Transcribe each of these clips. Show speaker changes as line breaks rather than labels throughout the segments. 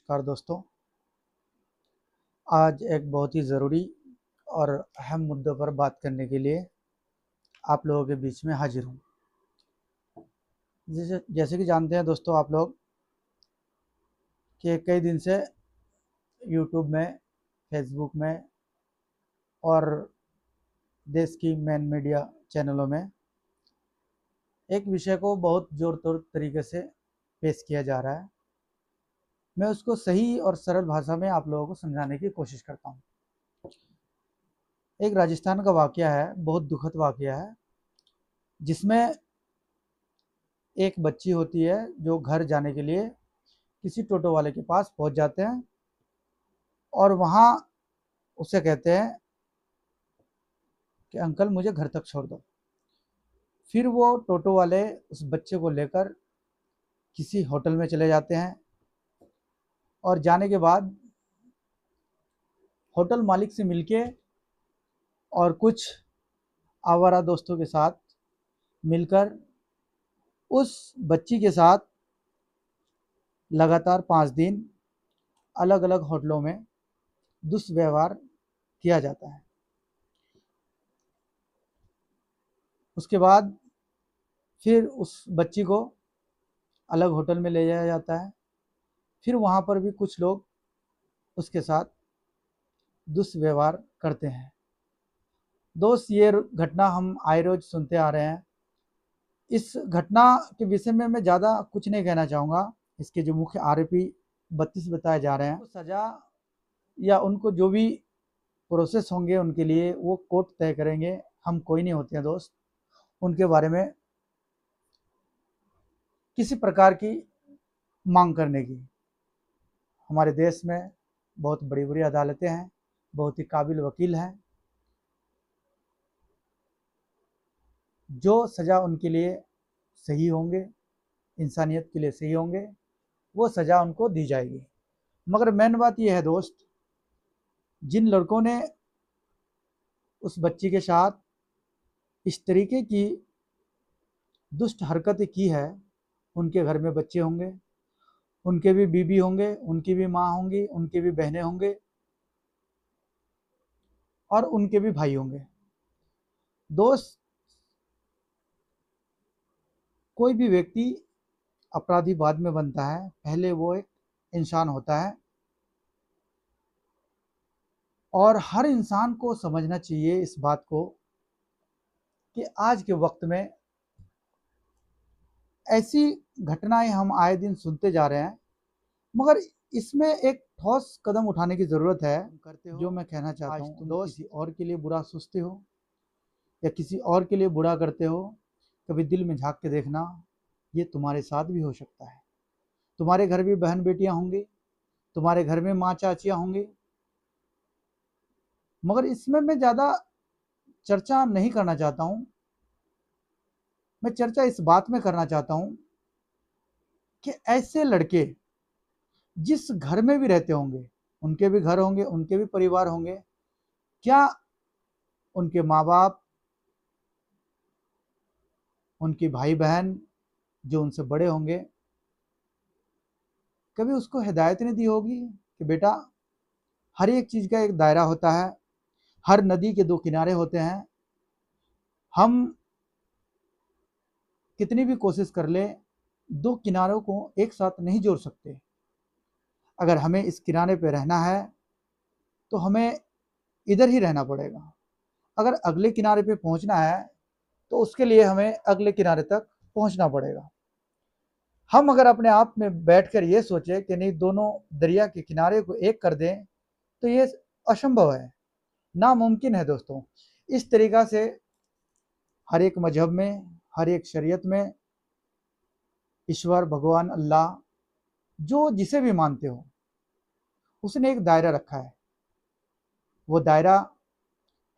नमस्कार दोस्तों। आज एक बहुत ही ज़रूरी और अहम मुद्दे पर बात करने के लिए आप लोगों के बीच में हाजिर हूँ। जैसे जैसे कि जानते हैं दोस्तों आप लोग कि कई दिन से यूट्यूब में, फेसबुक में और देश की मेन मीडिया चैनलों में एक विषय को बहुत ज़ोर तोड़ तरीके से पेश किया जा रहा है। मैं उसको सही और सरल भाषा में आप लोगों को समझाने की कोशिश करता हूँ। एक राजस्थान का वाक़या है, बहुत दुखद वाक़या है, जिसमें एक बच्ची होती है जो घर जाने के लिए किसी टोटो वाले के पास पहुंच जाते हैं और वहाँ उससे कहते हैं कि अंकल मुझे घर तक छोड़ दो। फिर वो टोटो वाले उस बच्चे को लेकर किसी होटल में चले जाते हैं और जाने के बाद होटल मालिक से मिलके और कुछ आवारा दोस्तों के साथ मिलकर उस बच्ची के साथ लगातार 5 दिन अलग अलग होटलों में दुष्व्यवहार किया जाता है। उसके बाद फिर उस बच्ची को अलग होटल में ले जाया जाता है। फिर वहाँ पर भी कुछ लोग उसके साथ दुष्व्यवहार करते हैं। दोस्त, ये घटना हम आए रोज सुनते आ रहे हैं। इस घटना के विषय में मैं ज़्यादा कुछ नहीं कहना चाहूँगा। इसके जो मुख्य आरोपी 32 बताए जा रहे हैं, तो सज़ा या उनको जो भी प्रोसेस होंगे उनके लिए वो कोर्ट तय करेंगे। हम कोई नहीं होते हैं दोस्त उनके बारे में किसी प्रकार की मांग करने की। हमारे देश में बहुत बड़ी बड़ी अदालतें हैं, बहुत ही काबिल वकील हैं। जो सज़ा उनके लिए सही होंगे, इंसानियत के लिए सही होंगे, वो सज़ा उनको दी जाएगी। मगर मेन बात यह है दोस्त, जिन लड़कों ने उस बच्ची के साथ इस तरीके की दुष्ट हरकतें की है, उनके घर में बच्चे होंगे, उनके भी बीबी होंगे, उनकी भी माँ होंगी, उनकी भी बहनें होंगे और उनके भी भाई होंगे। दोस्त, कोई भी व्यक्ति अपराधी बाद में बनता है, पहले वो एक इंसान होता है। और हर इंसान को समझना चाहिए इस बात को कि आज के वक्त में ऐसी घटनाएं हम आए दिन सुनते जा रहे हैं, मगर इसमें एक ठोस कदम उठाने की ज़रूरत है। करते हो जो मैं कहना चाहता हूँ, तुम किसी और के लिए बुरा सोचते हो या किसी और के लिए बुरा करते हो, कभी दिल में झांक के देखना, ये तुम्हारे साथ भी हो सकता है। तुम्हारे घर भी बहन बेटियां होंगी, तुम्हारे घर में माँ चाचियां होंगी। मगर इसमें मैं ज़्यादा चर्चा नहीं करना चाहता हूँ। मैं चर्चा इस बात में करना चाहता हूँ कि ऐसे लड़के जिस घर में भी रहते होंगे, उनके भी घर होंगे, उनके भी परिवार होंगे, क्या उनके माँ बाप, उनकी भाई बहन जो उनसे बड़े होंगे, कभी उसको हिदायत नहीं दी होगी कि बेटा, हर एक चीज़ का एक दायरा होता है, हर नदी के दो किनारे होते हैं। हम कितनी भी कोशिश कर ले, दो किनारों को एक साथ नहीं जोड़ सकते। अगर हमें इस किनारे पे रहना है तो हमें इधर ही रहना पड़ेगा। अगर अगले किनारे पे पहुंचना है तो उसके लिए हमें अगले किनारे तक पहुंचना पड़ेगा। हम अगर अपने आप में बैठकर ये सोचें कि नहीं, दोनों दरिया के किनारे को एक कर दें, तो ये असंभव है, नामुमकिन है दोस्तों। इस तरीक़ा से हर एक मजहब में, हर एक शरीयत में ईश्वर, भगवान, अल्लाह, जो जिसे भी मानते हो, उसने एक दायरा रखा है। वो दायरा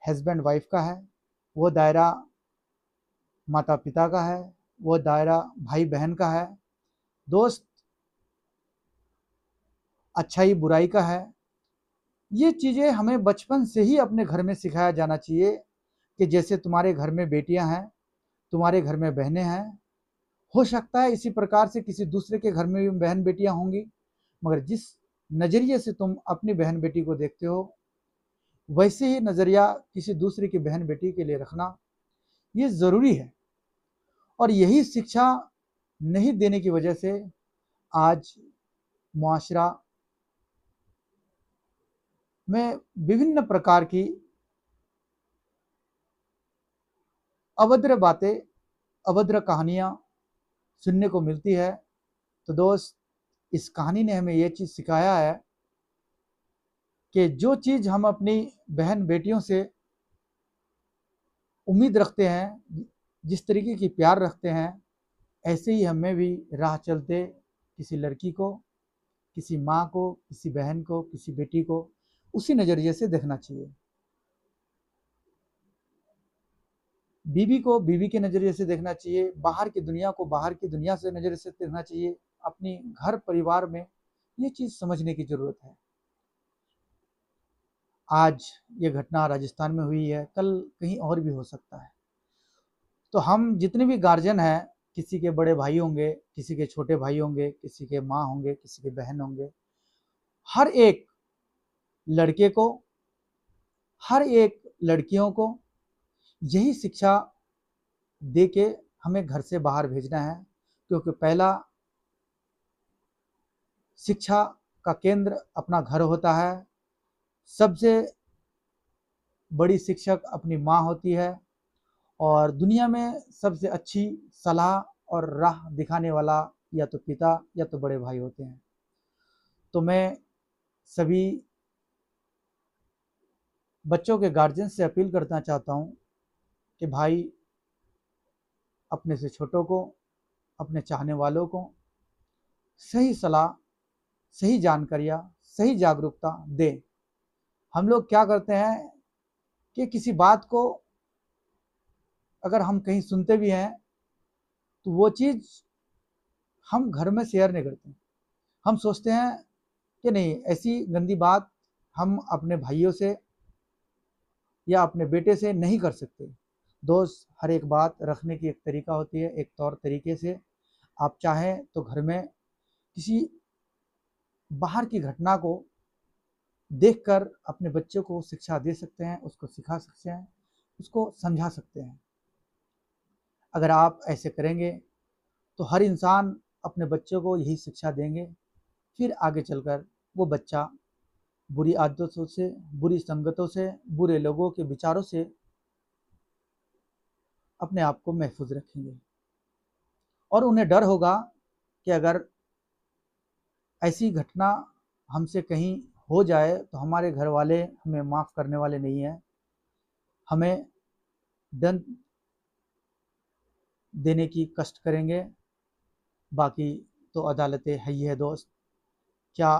हस्बैंड वाइफ का है, वो दायरा माता पिता का है, वो दायरा भाई बहन का है, दोस्त अच्छाई बुराई का है। ये चीज़ें हमें बचपन से ही अपने घर में सिखाया जाना चाहिए कि जैसे तुम्हारे घर में बेटियां हैं, तुम्हारे घर में बहनें हैं, हो सकता है इसी प्रकार से किसी दूसरे के घर में भी बहन बेटियां होंगी, मगर जिस नज़रिए से तुम अपनी बहन बेटी को देखते हो, वैसे ही नज़रिया किसी दूसरे की बहन बेटी के लिए रखना ये ज़रूरी है। और यही शिक्षा नहीं देने की वजह से आज मुआशरा में विभिन्न प्रकार की अभद्र बातें, अभद्र कहानियाँ सुनने को मिलती है। तो दोस्त, इस कहानी ने हमें ये चीज़ सिखाया है कि जो चीज़ हम अपनी बहन बेटियों से उम्मीद रखते हैं, जिस तरीके की प्यार रखते हैं, ऐसे ही हमें भी राह चलते किसी लड़की को, किसी माँ को, किसी बहन को, किसी बेटी को उसी नज़रिए से देखना चाहिए। बीवी को बीवी के नज़रिए से देखना चाहिए, बाहर की दुनिया को बाहर की दुनिया से नज़रिए से देखना चाहिए। अपनी घर परिवार में ये चीज़ समझने की ज़रूरत है। आज ये घटना राजस्थान में हुई है, कल कहीं और भी हो सकता है। तो हम जितने भी गार्जियन हैं, किसी के बड़े भाई होंगे, किसी के छोटे भाई होंगे, किसी के माँ होंगे, किसी के बहन होंगे, हर एक लड़के को, हर एक लड़कियों को यही शिक्षा दे के हमें घर से बाहर भेजना है। क्योंकि पहला शिक्षा का केंद्र अपना घर होता है। सबसे बड़ी शिक्षक अपनी माँ होती है और दुनिया में सबसे अच्छी सलाह और राह दिखाने वाला या तो पिता या तो बड़े भाई होते हैं। तो मैं सभी बच्चों के गार्जियन से अपील करना चाहता हूँ कि भाई अपने से छोटों को, अपने चाहने वालों को सही सलाह, सही जानकारियाँ, सही जागरूकता दें। हम लोग क्या करते हैं कि किसी बात को अगर हम कहीं सुनते भी हैं तो वो चीज़ हम घर में शेयर नहीं करते। हम सोचते हैं कि नहीं, ऐसी गंदी बात हम अपने भाइयों से या अपने बेटे से नहीं कर सकते। दोस्त, हर एक बात रखने की एक तरीका होती है, एक तौर तरीके से। आप चाहें तो घर में किसी बाहर की घटना को देखकर अपने बच्चों को शिक्षा दे सकते हैं, उसको सिखा सकते हैं, उसको समझा सकते हैं। अगर आप ऐसे करेंगे तो हर इंसान अपने बच्चों को यही शिक्षा देंगे। फिर आगे चलकर वो बच्चा बुरी आदतों से, बुरी संगतों से, बुरे लोगों के विचारों से अपने आप को महफूज रखेंगे। और उन्हें डर होगा कि अगर ऐसी घटना हमसे कहीं हो जाए तो हमारे घर वाले हमें माफ़ करने वाले नहीं हैं, हमें दंड देने की कष्ट करेंगे। बाकी तो अदालतें है ही है दोस्त। क्या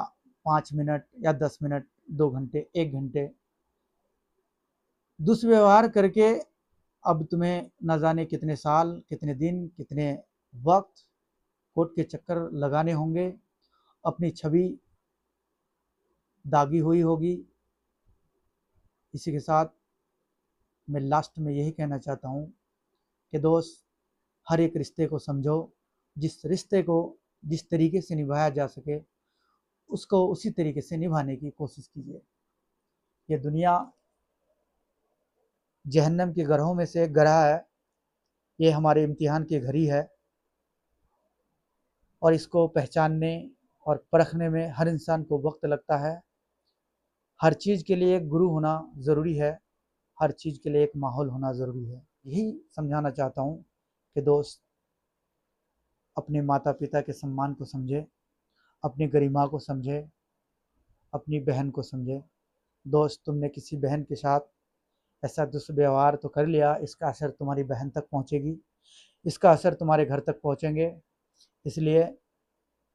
5 मिनट या 10 मिनट, 2 घंटे, 1 घंटे दुष्व्यवहार करके अब तुम्हें न जाने कितने साल, कितने दिन, कितने वक्त कोर्ट के चक्कर लगाने होंगे। अपनी छवि दागी हुई होगी। इसी के साथ मैं लास्ट में यही कहना चाहता हूँ कि दोस्त, हर एक रिश्ते को समझो। जिस रिश्ते को जिस तरीके से निभाया जा सके उसको उसी तरीके से निभाने की कोशिश कीजिए। ये दुनिया जहन्नम के ग्रहों में से एक ग्रह है। ये हमारे इम्तिहान की घड़ी है और इसको पहचानने और परखने में हर इंसान को वक्त लगता है। हर चीज़ के लिए एक गुरु होना ज़रूरी है, हर चीज़ के लिए एक माहौल होना ज़रूरी है। यही समझाना चाहता हूँ कि दोस्त, अपने माता पिता के सम्मान को समझे, अपनी गरिमा को समझे, अपनी बहन को समझे। दोस्त, तुमने किसी बहन के साथ ऐसा दुष्व्यवहार तो कर लिया, इसका असर तुम्हारी बहन तक पहुँचेगी, इसका असर तुम्हारे घर तक पहुँचेंगे। इसलिए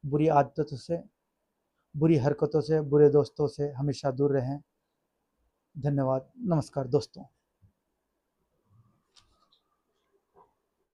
बुरी आदतों से, बुरी हरकतों से, बुरे दोस्तों से हमेशा दूर रहें। धन्यवाद। नमस्कार दोस्तों।